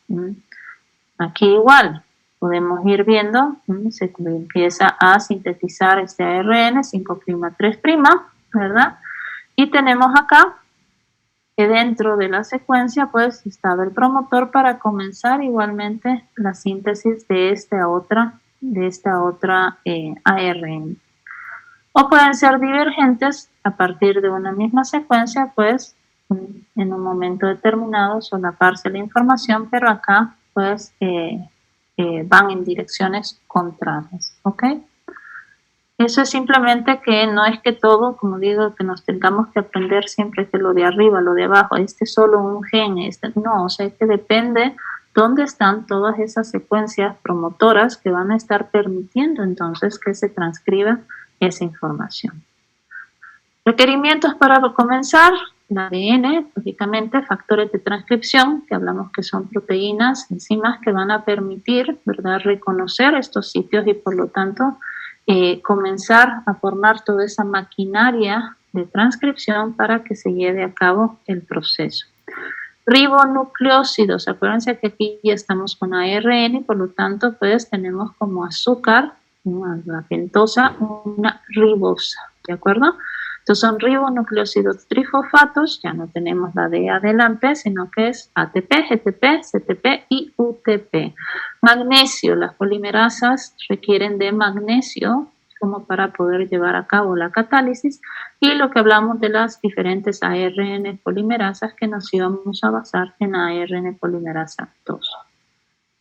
[SPEAKER 1] Aquí igual podemos ir viendo, se empieza a sintetizar este ARN 5'3', ¿verdad? Y tenemos acá que dentro de la secuencia pues estaba el promotor para comenzar igualmente la síntesis de esta otra ARN. O pueden ser divergentes a partir de una misma secuencia, pues en un momento determinado solaparse la información, pero acá pues van en direcciones contrarias, ¿ok? Eso es simplemente que no es que todo, como digo, que nos tengamos que aprender siempre que lo de arriba, lo de abajo, este es solo un gen, no, o sea, que depende dónde están todas esas secuencias promotoras que van a estar permitiendo entonces que se transcriba esa información. Requerimientos para comenzar: el ADN, lógicamente factores de transcripción, que hablamos que son proteínas, enzimas que van a permitir, ¿verdad?, reconocer estos sitios y por lo tanto comenzar a formar toda esa maquinaria de transcripción para que se lleve a cabo el proceso. Ribonucleósidos, acuérdense que aquí ya estamos con ARN y por lo tanto pues tenemos como azúcar, la pentosa, una ribosa, ¿de acuerdo? Entonces son ribonucleósidos trifosfatos, ya no tenemos la D adelante, sino que es ATP, GTP, CTP y UTP. Magnesio, las polimerasas requieren de magnesio como para poder llevar a cabo la catálisis y lo que hablamos de las diferentes ARN polimerasas que nos íbamos a basar en ARN polimerasa 2.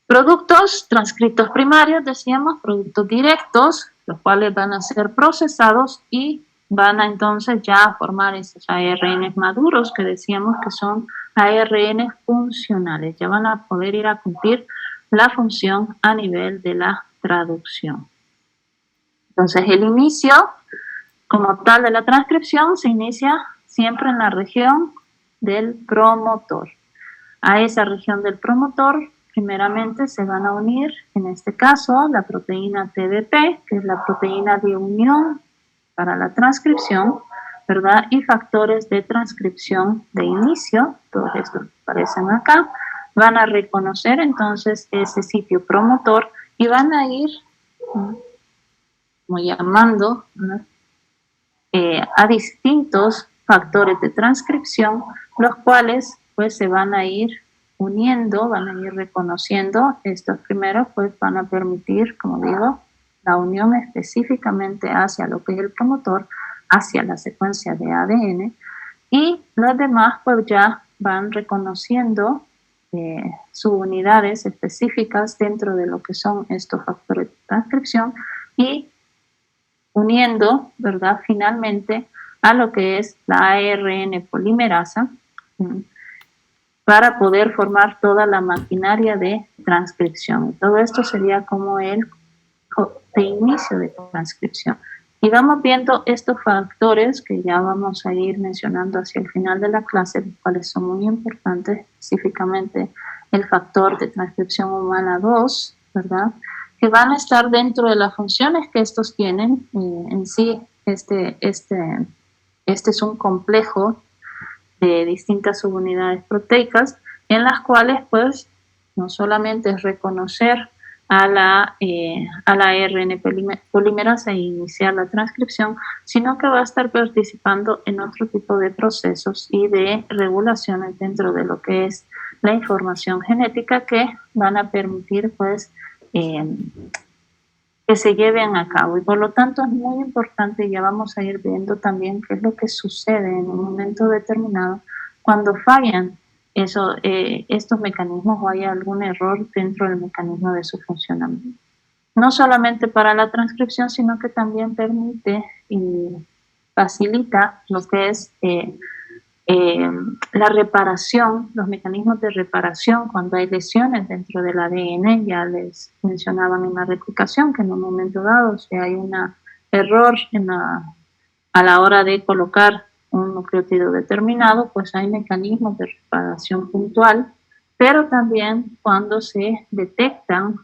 [SPEAKER 1] Productos transcritos primarios, decíamos, productos directos, los cuales van a ser procesados y van a entonces ya formar esos ARN maduros que decíamos que son ARN funcionales, ya van a poder ir a cumplir la función a nivel de la traducción. Entonces el inicio como tal de la transcripción se inicia siempre en la región del promotor. A esa región del promotor primeramente se van a unir, en este caso, la proteína TDP, que es la proteína de unión para la transcripción, ¿verdad? Y factores de transcripción de inicio, todos estos que aparecen acá, van a reconocer entonces ese sitio promotor y van a ir como llamando, ¿no?, a distintos factores de transcripción, los cuales pues se van a ir uniendo, van a ir reconociendo. Estos primeros pues van a permitir, como digo, la unión específicamente hacia lo que es el promotor, hacia la secuencia de ADN, y los demás pues ya van reconociendo sus unidades específicas dentro de lo que son estos factores de transcripción y uniendo, ¿verdad?, finalmente a lo que es la ARN polimerasa para poder formar toda la maquinaria de transcripción. Todo esto sería como el de inicio de transcripción. Y vamos viendo estos factores que ya vamos a ir mencionando hacia el final de la clase, los cuales son muy importantes específicamente el factor de transcripción humana 2, ¿verdad? Que van a estar dentro de las funciones que estos tienen. En sí, este es un complejo de distintas subunidades proteicas en las cuales, pues, no solamente es reconocer a la ARN polimerasa e iniciar la transcripción, sino que va a estar participando en otro tipo de procesos y de regulaciones dentro de lo que es la información genética que van a permitir, pues, que se lleven a cabo. Y por lo tanto es muy importante, ya vamos a ir viendo también qué es lo que sucede en un momento determinado cuando fallan estos mecanismos o hay algún error dentro del mecanismo de su funcionamiento. No solamente para la transcripción, sino que también permite y facilita lo que es la reparación, los mecanismos de reparación cuando hay lesiones dentro del ADN. Ya les mencionaban en la replicación que en un momento dado, si hay un error a la hora de colocar un nucleótido determinado, pues hay mecanismos de reparación puntual, pero también cuando se detectan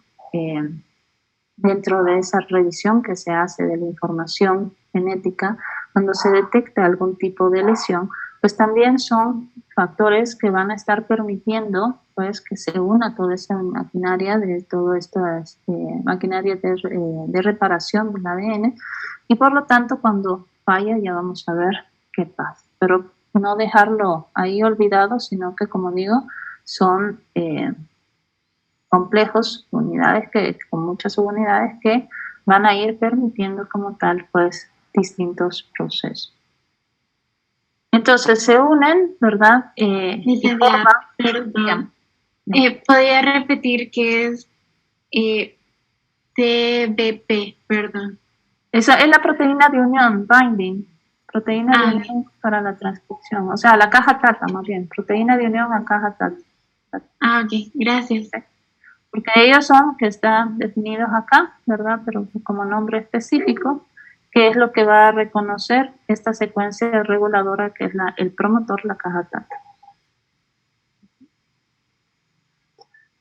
[SPEAKER 1] dentro de esa revisión que se hace de la información genética, cuando se detecta algún tipo de lesión, pues también son factores que van a estar permitiendo, pues, que se una toda esa maquinaria de toda esta maquinaria de reparación del ADN, y por lo tanto cuando falla ya vamos a ver qué pasa, pero no dejarlo ahí olvidado, sino que, como digo, son complejos, unidades con muchas subunidades que van a ir permitiendo como tal, pues, distintos procesos. Entonces se unen, ¿verdad?
[SPEAKER 4] Perdón. ¿Podría repetir qué es TBP? Perdón.
[SPEAKER 1] Esa es la proteína de unión, binding, proteína de unión para la transcripción, o sea, la caja tata, más bien, proteína de unión a caja tata.
[SPEAKER 4] Ok, gracias.
[SPEAKER 1] Porque ellos son, que están definidos acá, ¿verdad? Pero como nombre específico, que es lo que va a reconocer esta secuencia reguladora que es el promotor, la caja tata.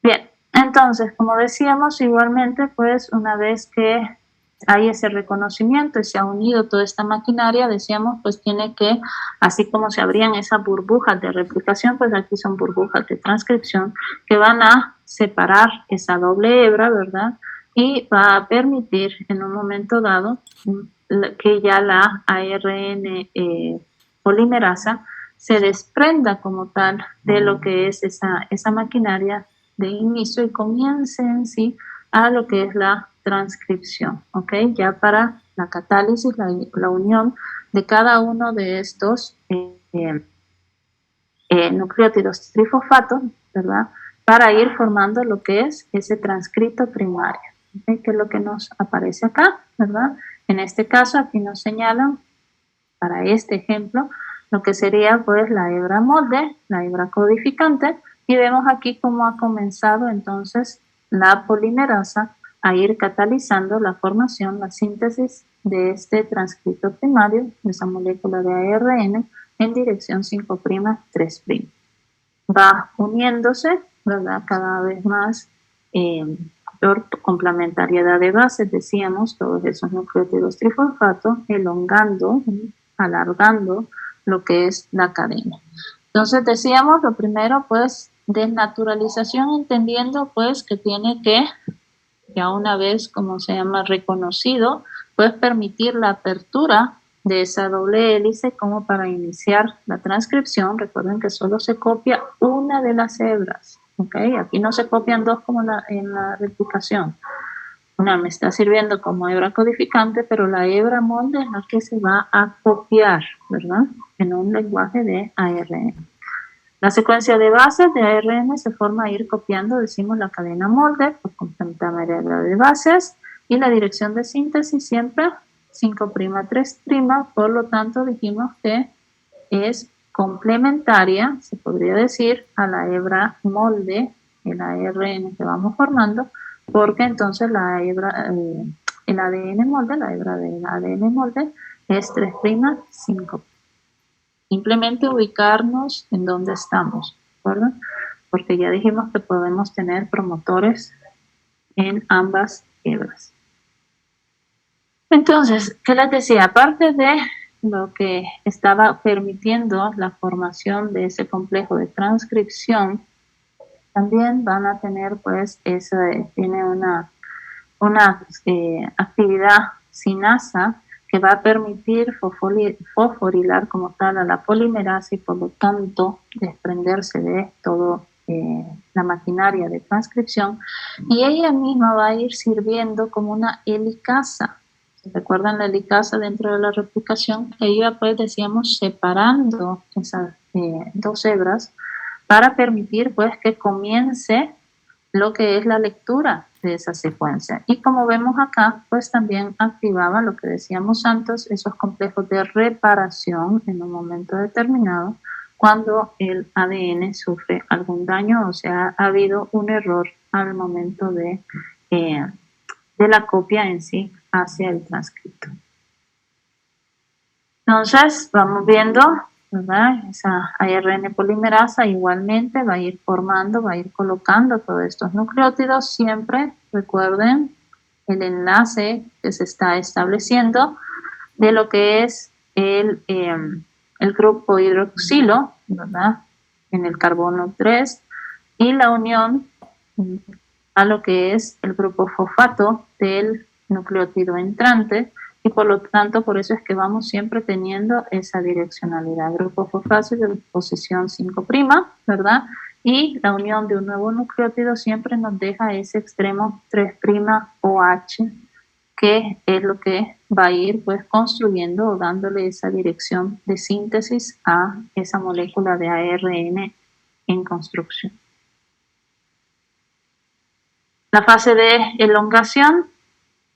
[SPEAKER 1] Bien, entonces, como decíamos, igualmente, pues una vez que hay ese reconocimiento y se ha unido toda esta maquinaria, decíamos, pues tiene que, así como se abrían esas burbujas de replicación, pues aquí son burbujas de transcripción que van a separar esa doble hebra, ¿verdad? Y va a permitir en un momento dado que ya la ARN polimerasa se desprenda como tal de lo que es esa maquinaria de inicio y comience en sí a lo que es la transcripción, ¿ok? Ya para la catálisis, la unión de cada uno de estos nucleótidos trifosfato, ¿verdad? Para ir formando lo que es ese transcrito primario, ¿okay? Que es lo que nos aparece acá, ¿verdad? En este caso, aquí nos señalan, para este ejemplo, lo que sería pues la hebra molde, la hebra codificante, y vemos aquí cómo ha comenzado entonces la polimerasa a ir catalizando la formación, la síntesis de este transcrito primario, de esa molécula de ARN, en dirección 5'3'. Va uniéndose, ¿verdad? Cada vez más por complementariedad de bases, decíamos, todos esos nucleótidos trifosfato, elongando, alargando lo que es la cadena. Entonces decíamos, lo primero, pues, desnaturalización, entendiendo, pues, que tiene que, ya una vez, como se llama, reconocido, pues, permitir la apertura de esa doble hélice como para iniciar la transcripción. Recuerden que solo se copia una de las hebras, ¿ok? Aquí no se copian dos como en la replicación. Una me está sirviendo como hebra codificante, pero la hebra molde es la que se va a copiar, ¿verdad? En un lenguaje de ARN. La secuencia de bases de ARN se forma a ir copiando, decimos, la cadena molde por complementariedad de bases, y la dirección de síntesis siempre 5'3', por lo tanto dijimos que es complementaria, se podría decir, a la hebra molde, el ARN que vamos formando, porque entonces la hebra, el ADN molde, la hebra del ADN molde es 3'5. Simplemente ubicarnos en donde estamos, ¿verdad? porque ya dijimos que podemos tener promotores en ambas hebras. Entonces, ¿qué les decía? Aparte de lo que estaba permitiendo la formación de ese complejo de transcripción, también van a tener, pues, tiene una actividad sinasa que va a permitir fosforilar como tal a la polimerasa y por lo tanto desprenderse de todo la maquinaria de transcripción, y ella misma va a ir sirviendo como una helicasa. ¿Recuerdan la helicasa dentro de la replicación? Ella, pues, decíamos, separando esas dos hebras para permitir, pues, que comience lo que es la lectura de esa secuencia. Y como vemos acá, pues también activaba lo que decíamos antes, esos complejos de reparación en un momento determinado, cuando el ADN sufre algún daño, o sea, ha habido un error al momento de la copia en sí hacia el transcripto. Entonces, vamos viendo, ¿verdad? Esa ARN polimerasa igualmente va a ir formando, va a ir colocando todos estos nucleótidos. Siempre recuerden el enlace que se está estableciendo de lo que es el grupo hidroxilo, ¿verdad? En el carbono 3 y la unión a lo que es el grupo fosfato del nucleótido entrante, y por lo tanto por eso es que vamos siempre teniendo esa direccionalidad, grupo fosfácido de posición 5', ¿verdad? Y la unión de un nuevo nucleótido siempre nos deja ese extremo 3' OH, que es lo que va a ir, pues, construyendo o dándole esa dirección de síntesis a esa molécula de ARN en construcción. La fase de elongación,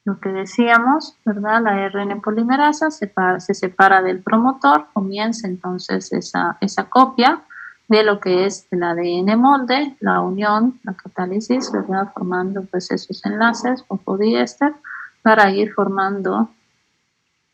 [SPEAKER 1] lo que decíamos, ¿verdad? La ARN polimerasa se separa del promotor, comienza entonces esa copia de lo que es el ADN molde, la unión, la catálisis, ¿verdad? Formando, pues, esos enlaces fosfodiéster para ir formando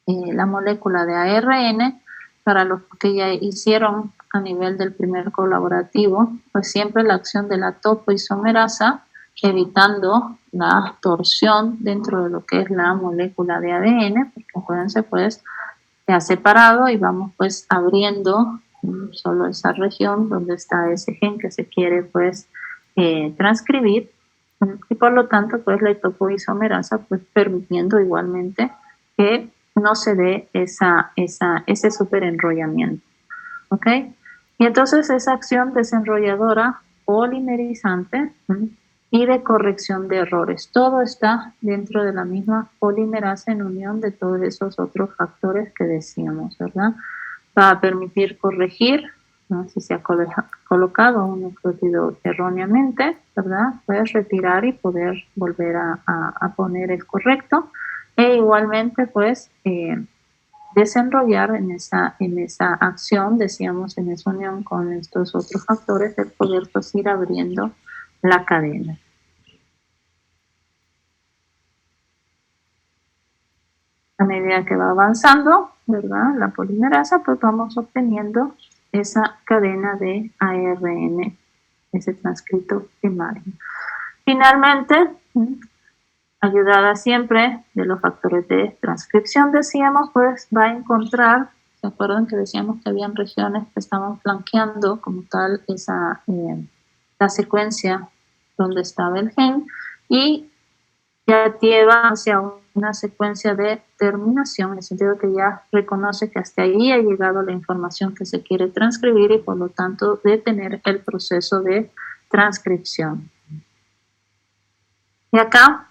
[SPEAKER 1] la molécula de ARN. Para los que ya hicieron a nivel del primer colaborativo, pues siempre la acción de la topoisomerasa, evitando la torsión dentro de lo que es la molécula de ADN, porque acuérdense, pues, se ha separado y vamos, pues, abriendo solo esa región donde está ese gen que se quiere, pues, transcribir, y por lo tanto, pues, la topoisomerasa, pues, permitiendo igualmente que no se dé ese superenrollamiento, ¿ok? Y entonces esa acción desenrolladora polimerizante y de corrección de errores, todo está dentro de la misma polimerasa en unión de todos esos otros factores que decíamos, ¿verdad? Va a permitir corregir, ¿no? Si se ha colocado un nucleótido erróneamente, ¿verdad? Puedes retirar y poder volver a poner el correcto, e igualmente, pues, desenrollar en esa acción, decíamos, en esa unión con estos otros factores, el poder, pues, ir abriendo la cadena. A medida que va avanzando, ¿verdad?, la polimerasa, pues vamos obteniendo esa cadena de ARN, ese transcrito primario. Finalmente, ayudada siempre de los factores de transcripción, decíamos, pues va a encontrar, ¿se acuerdan que decíamos que habían regiones que estaban flanqueando como tal la secuencia donde estaba el gen, y ya lleva hacia una secuencia de terminación, en el sentido que ya reconoce que hasta ahí ha llegado la información que se quiere transcribir y por lo tanto detener el proceso de transcripción. Y acá,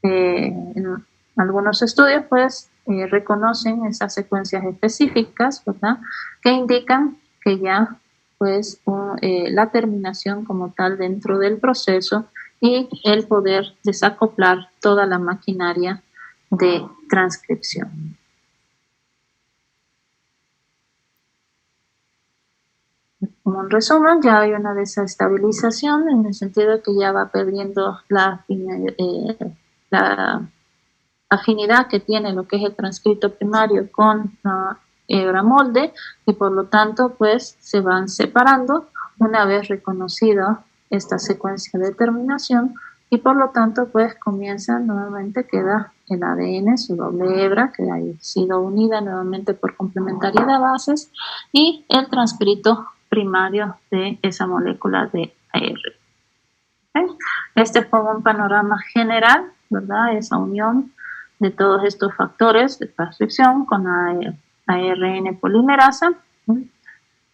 [SPEAKER 1] en algunos estudios, pues, reconocen esas secuencias específicas, ¿verdad?, que indican que ya, pues, la terminación como tal dentro del proceso y el poder desacoplar toda la maquinaria de transcripción. Como un resumen, ya hay una desestabilización en el sentido de que ya va perdiendo la afinidad que tiene lo que es el transcrito primario con la hebra molde, y por lo tanto, pues, se van separando una vez reconocido esta secuencia de terminación, y por lo tanto pues comienza nuevamente, queda el ADN, su doble hebra que ha sido unida nuevamente por complementariedad de bases, y el transcrito primario de esa molécula de AR. ¿Okay? Este es como un panorama general, ¿verdad? Esa unión de todos estos factores de transcripción con ARN polimerasa.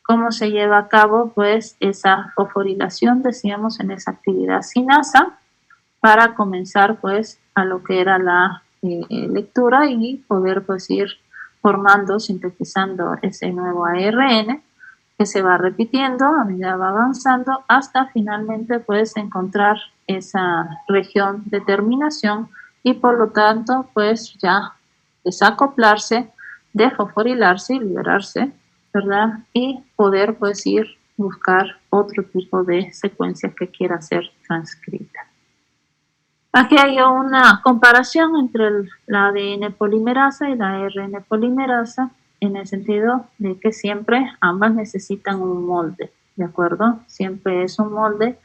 [SPEAKER 1] ¿Cómo se lleva a cabo pues esa fosforilación, decíamos, en esa actividad sinasa, para comenzar pues a lo que era la lectura y poder pues ir formando, sintetizando ese nuevo ARN que se va repitiendo a medida que va avanzando hasta finalmente pues encontrar esa región de terminación y por lo tanto pues ya desacoplarse, desfosforilarse y liberarse, ¿verdad? Y poder pues ir buscar otro tipo de secuencias que quiera ser transcrita. Aquí hay una comparación entre la ADN polimerasa y la ARN polimerasa en el sentido de que siempre ambas necesitan un molde, ¿de acuerdo? Siempre es un molde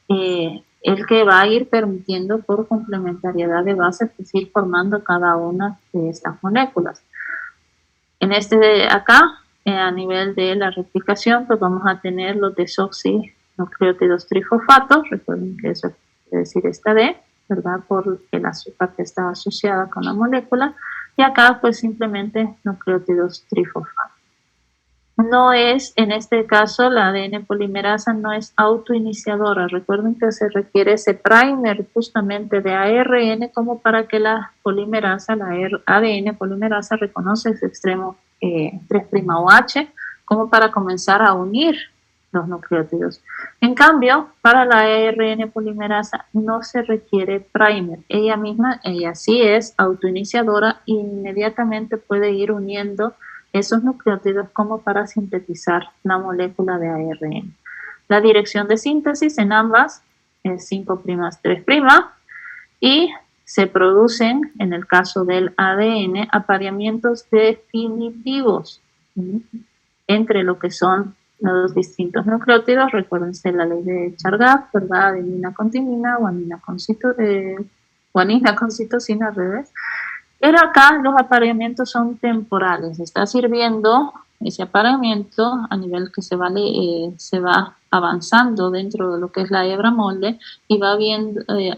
[SPEAKER 1] el que va a ir permitiendo por complementariedad de bases pues ir formando cada una de estas moléculas. En este de acá, a nivel de la replicación, pues vamos a tener los desoxinucleótidos trifosfatos, recuerden que eso quiere decir esta D, ¿verdad? Por el azúcar que está asociada con la molécula, y acá pues simplemente nucleótidos trifosfatos. No es, en este caso, la ADN polimerasa no es autoiniciadora. Recuerden que se requiere ese primer justamente de ARN como para que la polimerasa, la ADN polimerasa reconoce ese extremo 3'OH como para comenzar a unir los nucleótidos. En cambio, para la ARN polimerasa no se requiere primer. Ella misma, ella sí es autoiniciadora e inmediatamente puede ir uniendo esos nucleótidos como para sintetizar la molécula de ARN. La dirección de síntesis en ambas es 5' 3' y se producen, en el caso del ADN, apareamientos definitivos entre lo que son los distintos nucleótidos. Recuérdense la ley de Chargaff, ¿verdad? Adenina con timina, guanina con citosina, al revés. Pero acá los apareamientos son temporales. Está sirviendo ese apareamiento a nivel que se va avanzando dentro de lo que es la hebra molde y va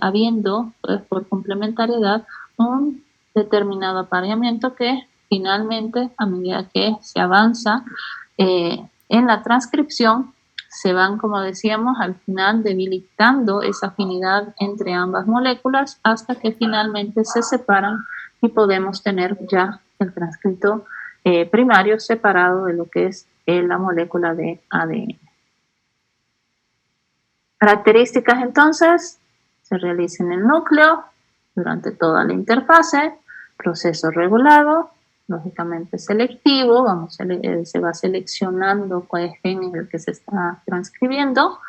[SPEAKER 1] habiendo pues, por complementariedad un determinado apareamiento que finalmente, a medida que se avanza en la transcripción, se van, como decíamos, al final debilitando esa afinidad entre ambas moléculas hasta que finalmente se separan y podemos tener ya el transcrito primario separado de lo que es la molécula de ADN. Características entonces, se realiza en el núcleo durante toda la interfase, proceso regulado, lógicamente selectivo, se va seleccionando cuál gen es el que se está transcribiendo.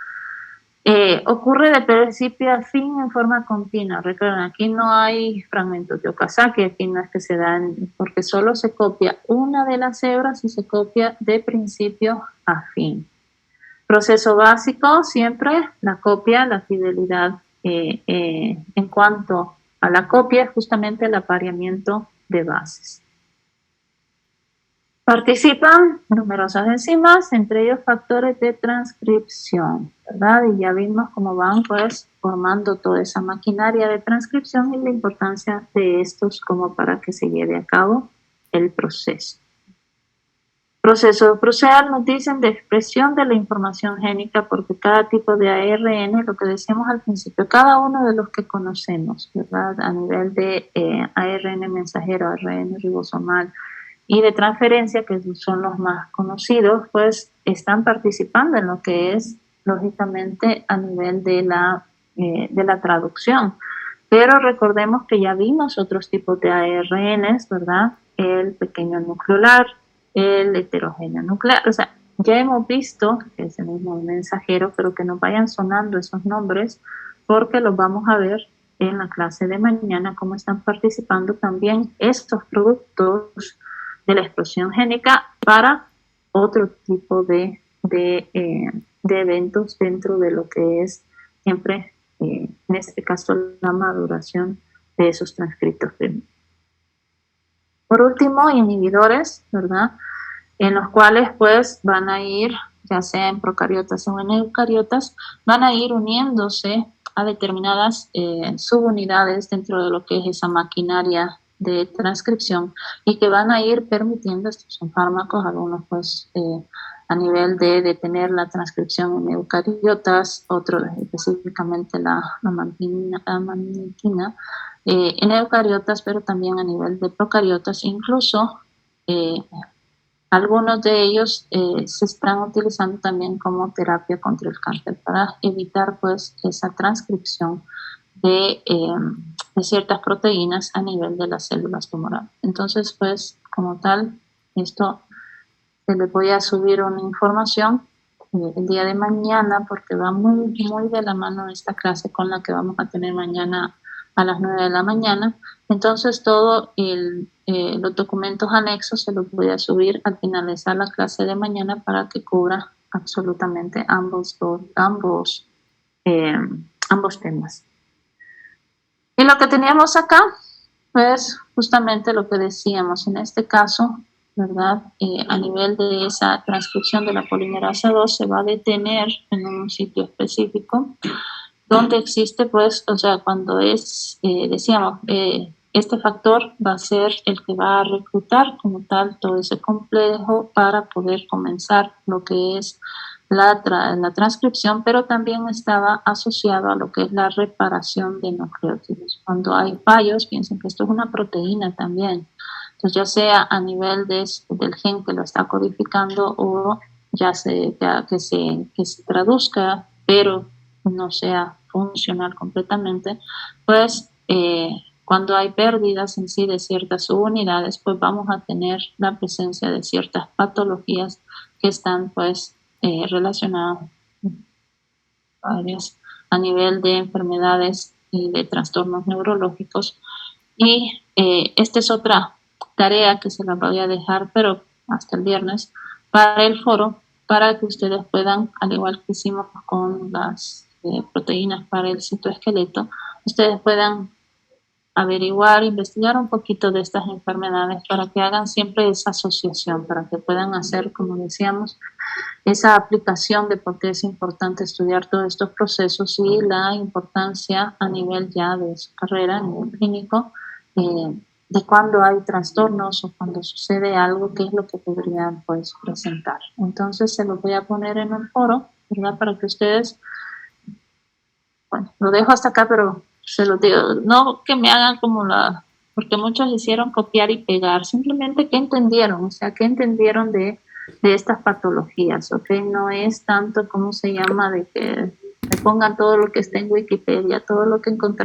[SPEAKER 1] Ocurre de principio a fin en forma continua. Recuerden, aquí no hay fragmentos de Okazaki, aquí no es que se dan, porque solo se copia una de las hebras y se copia de principio a fin. Proceso básico, siempre la copia, la fidelidad en cuanto a la copia, justamente el apareamiento de bases. Participan numerosas enzimas, entre ellos factores de transcripción, ¿verdad? Y ya vimos cómo van pues formando toda esa maquinaria de transcripción y la importancia de estos como para que se lleve a cabo el proceso. Proceso procesal nos dicen de expresión de la información génica, porque cada tipo de ARN, lo que decíamos al principio, cada uno de los que conocemos, ¿verdad? A nivel de ARN mensajero, ARN ribosomal, y de transferencia, que son los más conocidos, pues están participando en lo que es, lógicamente, a nivel de la traducción. Pero recordemos que ya vimos otros tipos de ARNs, ¿verdad? El pequeño nucleolar, el heterogéneo nuclear, o sea, ya hemos visto que es el mismo mensajero, pero que nos vayan sonando esos nombres, porque los vamos a ver en la clase de mañana, cómo están participando también estos productos de la explosión génica para otro tipo de de eventos dentro de lo que es siempre, en este caso, la maduración de esos transcritos. Por último, inhibidores, ¿verdad? En los cuales pues van a ir, ya sea en procariotas o en eucariotas, van a ir uniéndose a determinadas subunidades dentro de lo que es esa maquinaria de transcripción y que van a ir permitiendo, estos son fármacos, algunos pues a nivel de detener la transcripción en eucariotas, otros específicamente la amanitina, en eucariotas, pero también a nivel de procariotas, incluso algunos de ellos se están utilizando también como terapia contra el cáncer para evitar pues esa transcripción de ciertas proteínas a nivel de las células tumorales. Entonces, pues como tal, esto les voy a subir una información el día de mañana porque va muy de la mano esta clase con la que vamos a tener mañana a las 9 de la mañana. Entonces, todos los documentos anexos se los voy a subir al finalizar la clase de mañana para que cubra absolutamente ambos temas. Y lo que teníamos acá, pues justamente lo que decíamos en este caso, ¿verdad? A nivel de esa transcripción de la polimerasa 2 se va a detener en un sitio específico donde existe, pues, o sea, cuando es, decíamos, este factor va a ser el que va a reclutar como tal todo ese complejo para poder comenzar lo que es la transcripción, pero también estaba asociado a lo que es la reparación de nucleótidos. Cuando hay fallos, piensen que esto es una proteína también. Entonces, ya sea a nivel del gen que lo está codificando o ya sea que se traduzca, pero no sea funcional completamente, pues cuando hay pérdidas en sí de ciertas subunidades, pues vamos a tener la presencia de ciertas patologías que están pues relacionadas a nivel de enfermedades y de trastornos neurológicos. Y esta es otra tarea que se la voy a dejar, pero hasta el viernes, para el foro, para que ustedes puedan, al igual que hicimos con las proteínas para el citoesqueleto, ustedes puedan averiguar, investigar un poquito de estas enfermedades para que hagan siempre esa asociación, para que puedan hacer, como decíamos, esa aplicación de por qué es importante estudiar todos estos procesos y la importancia a nivel ya de su carrera, a nivel clínico, de cuando hay trastornos o cuando sucede algo, qué es lo que podrían pues presentar. Entonces se lo voy a poner en un foro, ¿verdad? Para que ustedes, bueno, lo dejo hasta acá, pero se lo digo, no que me hagan como porque muchos hicieron copiar y pegar, simplemente que entendieron, o sea, que entendieron de estas patologías, ¿ok? No es tanto, ¿cómo se llama?, de que me pongan todo lo que está en Wikipedia, todo lo que encontré